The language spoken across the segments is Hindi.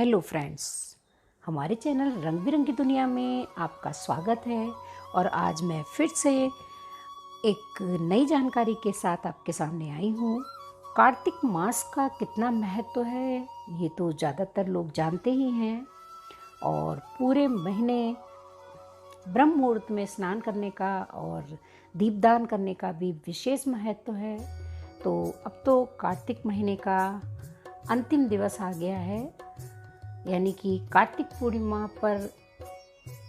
हेलो फ्रेंड्स, हमारे चैनल रंग बिरंगी दुनिया में आपका स्वागत है। और आज मैं फिर से एक नई जानकारी के साथ आपके सामने आई हूँ। कार्तिक मास का कितना महत्व है ये तो ज़्यादातर लोग जानते ही हैं। और पूरे महीने ब्रह्म मुहूर्त में स्नान करने का और दीपदान करने का भी विशेष महत्व है। तो अब तो कार्तिक महीने का अंतिम दिवस आ गया है, यानी कि कार्तिक पूर्णिमा पर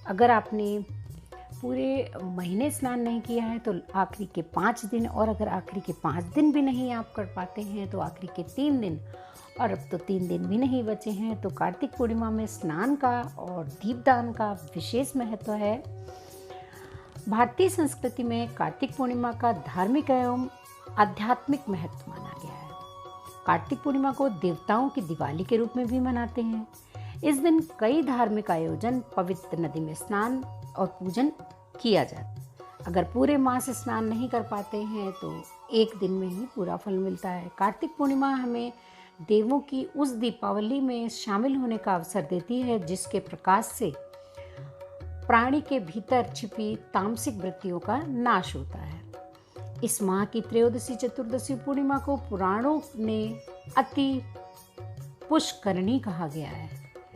अगर आपने पूरे महीने स्नान नहीं किया है तो आखिरी के 5 दिन, और अगर आखिरी के 5 दिन भी नहीं आप कर पाते हैं तो आखिरी के 3 दिन, और अब तो 3 दिन भी नहीं बचे हैं। तो कार्तिक पूर्णिमा में स्नान का और दीपदान का विशेष महत्व है। भारतीय संस्कृति में कार्तिक पूर्णिमा का धार्मिक एवं आध्यात्मिक महत्व माना गया है। कार्तिक पूर्णिमा को देवताओं की दिवाली के रूप में भी मनाते हैं। इस दिन कई धार्मिक आयोजन, पवित्र नदी में स्नान और पूजन किया जाता है। अगर पूरे मास स्नान नहीं कर पाते हैं तो एक दिन में ही पूरा फल मिलता है। कार्तिक पूर्णिमा हमें देवों की उस दीपावली में शामिल होने का अवसर देती है जिसके प्रकाश से प्राणी के भीतर छिपी तामसिक वृत्तियों का नाश होता है। इस माह की त्रयोदशी चतुर्दशी पूर्णिमा को पुराणों ने अति पुष्करणी कहा गया है।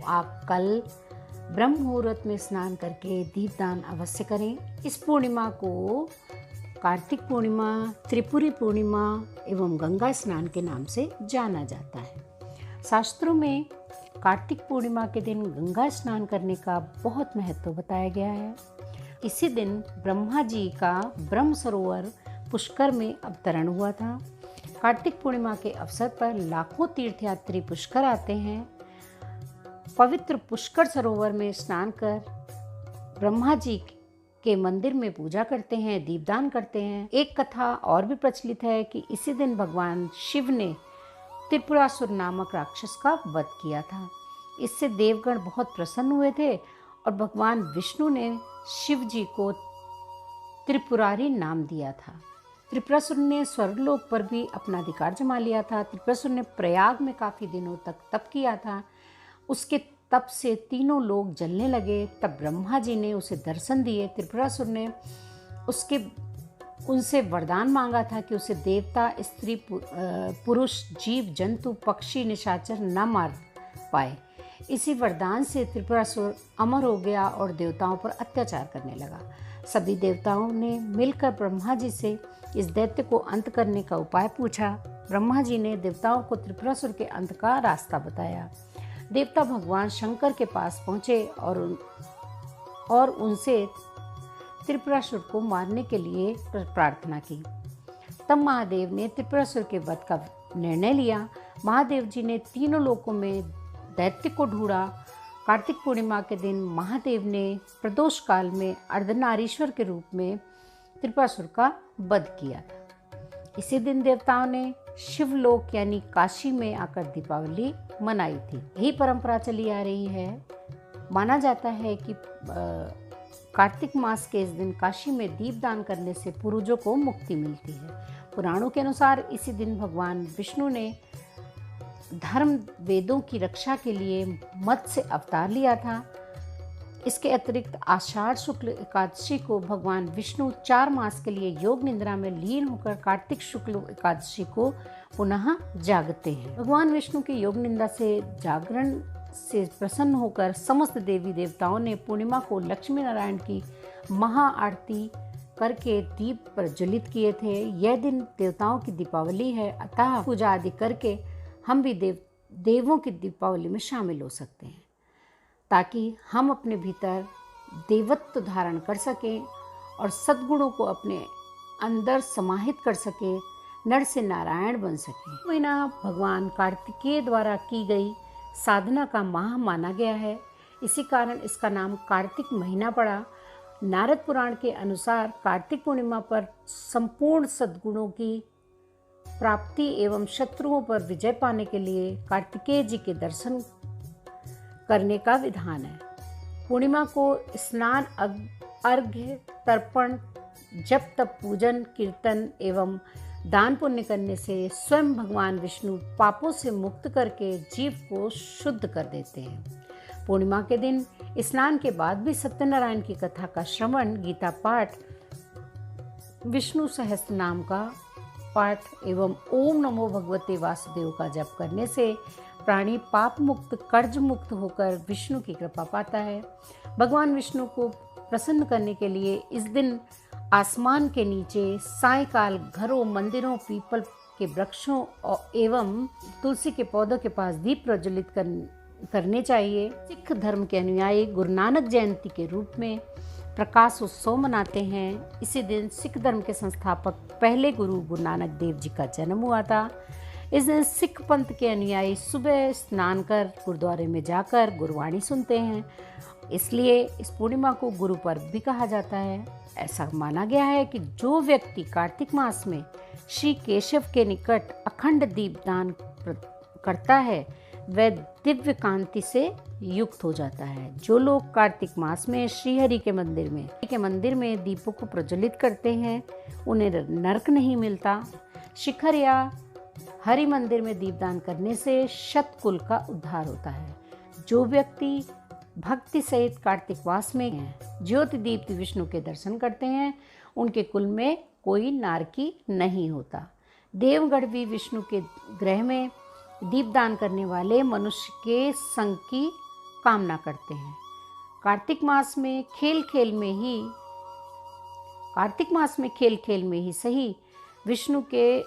आप कल ब्रह्म मुहूर्त में स्नान करके दीपदान अवश्य करें। इस पूर्णिमा को कार्तिक पूर्णिमा, त्रिपुरी पूर्णिमा एवं गंगा स्नान के नाम से जाना जाता है। शास्त्रों में कार्तिक पूर्णिमा के दिन गंगा स्नान करने का बहुत महत्व बताया गया है। इसी दिन ब्रह्मा जी का ब्रह्म सरोवर पुष्कर में अवतरण हुआ था। कार्तिक पूर्णिमा के अवसर पर लाखों तीर्थयात्री पुष्कर आते हैं। पवित्र पुष्कर सरोवर में स्नान कर ब्रह्मा जी के मंदिर में पूजा करते हैं, दीपदान करते हैं। एक कथा और भी प्रचलित है कि इसी दिन भगवान शिव ने त्रिपुरासुर नामक राक्षस का वध किया था। इससे देवगण बहुत प्रसन्न हुए थे और भगवान विष्णु ने शिव जी को त्रिपुरारी नाम दिया था। त्रिपुरासुर ने स्वर्गलोक पर भी अपना अधिकार जमा लिया था। त्रिपुरासुर ने प्रयाग में काफ़ी दिनों तक तप किया था। उसके तप से तीनों लोग जलने लगे। तब ब्रह्मा जी ने उसे दर्शन दिए। त्रिपुरासुर ने उनसे वरदान मांगा था कि उसे देवता, स्त्री, पुरुष, जीव जंतु, पक्षी, निशाचर न मार पाए। इसी वरदान से त्रिपुरासुर अमर हो गया और देवताओं पर अत्याचार करने लगा। सभी देवताओं ने मिलकर ब्रह्मा जी से इस दैत्य को अंत करने का उपाय पूछा। ब्रह्मा जी ने देवताओं को त्रिपुरासुर के अंत का रास्ता बताया। देवता भगवान शंकर के पास पहुँचे और उनसे त्रिपुरासुर को मारने के लिए प्रार्थना की। तब महादेव ने त्रिपुरासुर के वध का निर्णय लिया। महादेव जी ने तीनों लोकों में दैत्य को ढूंढा। कार्तिक पूर्णिमा के दिन महादेव ने प्रदोष काल में अर्धनारीश्वर के रूप में त्रिपुरासुर का वध किया था। इसी दिन देवताओं ने शिवलोक यानी काशी में आकर दीपावली मनाई थी। यही परंपरा चली आ रही है। माना जाता है कि कार्तिक मास के इस दिन काशी में दीपदान करने से पूर्वजों को मुक्ति मिलती है। पुराणों के अनुसार इसी दिन भगवान विष्णु ने धर्म वेदों की रक्षा के लिए मत्स्य अवतार लिया था। इसके अतिरिक्त आषाढ़ शुक्ल एकादशी को भगवान विष्णु 4 मास के लिए योग निद्रा में लीन होकर कार्तिक शुक्ल एकादशी को पुनः जागते हैं। भगवान विष्णु के योग निद्रा से जागरण से प्रसन्न होकर समस्त देवी देवताओं ने पूर्णिमा को लक्ष्मी नारायण की महा आरती करके दीप प्रज्वलित किए थे। यह दिन देवताओं की दीपावली है, अतः पूजा आदि करके हम भी देवों की दीपावली में शामिल हो सकते हैं, ताकि हम अपने भीतर देवत्व धारण कर सकें और सद्गुणों को अपने अंदर समाहित कर सकें, नर से नारायण बन सकें। महीना भगवान कार्तिकेय द्वारा की गई साधना का माह माना गया है। इसी कारण इसका नाम कार्तिक महीना पड़ा। नारद पुराण के अनुसार कार्तिक पूर्णिमा पर संपूर्ण सद्गुणों की प्राप्ति एवं शत्रुओं पर विजय पाने के लिए कार्तिकेय जी के दर्शन करने का विधान है। पूर्णिमा को स्नान, अर्घ्य, तर्पण, जप तप, पूजन, कीर्तन एवं दान पुण्य करने से स्वयं भगवान विष्णु पापों से मुक्त करके जीव को शुद्ध कर देते हैं। पूर्णिमा के दिन स्नान के बाद भी सत्यनारायण की कथा का श्रवण, गीता पाठ, विष्णु सहस्त्र नाम का पाठ एवं ओम नमो भगवते वासुदेव का जप करने से प्राणी पाप मुक्त, कर्ज मुक्त होकर विष्णु की कृपा पाता है। भगवान विष्णु को प्रसन्न करने के लिए इस दिन आसमान के नीचे सायंकाल घरों, मंदिरों, पीपल के वृक्षों एवं तुलसी के पौधों के पास दीप प्रज्वलित करने चाहिए। सिख धर्म के अनुयायी गुरु नानक जयंती के रूप में प्रकाश उत्सव मनाते हैं। इसी दिन सिख धर्म के संस्थापक पहले गुरु नानक देव जी का जन्म हुआ था। इस दिन सिख पंथ के अनुयायी सुबह स्नान कर गुरुद्वारे में जाकर गुरुवाणी सुनते हैं, इसलिए इस पूर्णिमा को गुरु पर्व भी कहा जाता है। ऐसा माना गया है कि जो व्यक्ति कार्तिक मास में श्री केशव के निकट अखंड दीपदान करता है वह दिव्य कांति से युक्त हो जाता है। जो लोग कार्तिक मास में श्रीहरि के मंदिर में दीपों को प्रज्वलित करते हैं उन्हें नरक नहीं मिलता। शिखर या हरि मंदिर में दीपदान करने से शतकुल का उद्धार होता है। जो व्यक्ति भक्ति सहित कार्तिक मास में ज्योति दीप्ति विष्णु के दर्शन करते हैं उनके कुल में कोई नारकी नहीं होता। देवगढ़ भी विष्णु के ग्रह में दीपदान करने वाले मनुष्य के संग की कामना करते हैं। कार्तिक मास में खेल खेल में ही सही विष्णु के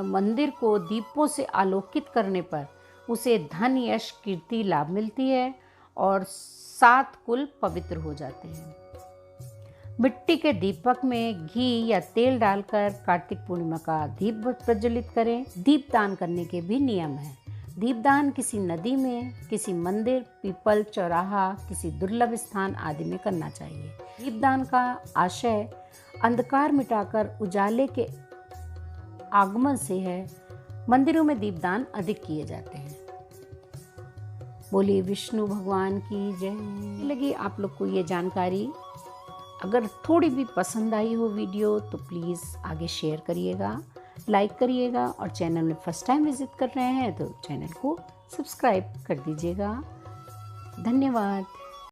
मंदिर को दीपों से आलोकित करने पर उसे धन, यश, कीर्ति, लाभ मिलती है और 7 कुल पवित्र हो जाते हैं। मिट्टी के दीपक में घी या तेल डालकर कार्तिक पूर्णिमा का दीप प्रज्वलित करें। दीपदान करने के भी नियम हैं। दीपदान किसी नदी में, किसी मंदिर, पीपल, चौराहा, किसी दुर्लभ स्थान आदि में करना चाहिए। दीपदान का आशय अंधकार मिटाकर उजाले के आगमन से है। मंदिरों में दीपदान अधिक किए जाते हैं। बोलिए विष्णु भगवान की जय। लगी आप लोग को ये जानकारी, अगर थोड़ी भी पसंद आई हो वीडियो तो प्लीज़ आगे शेयर करिएगा, लाइक करिएगा और चैनल में फर्स्ट टाइम विजिट कर रहे हैं तो चैनल को सब्सक्राइब कर दीजिएगा। धन्यवाद।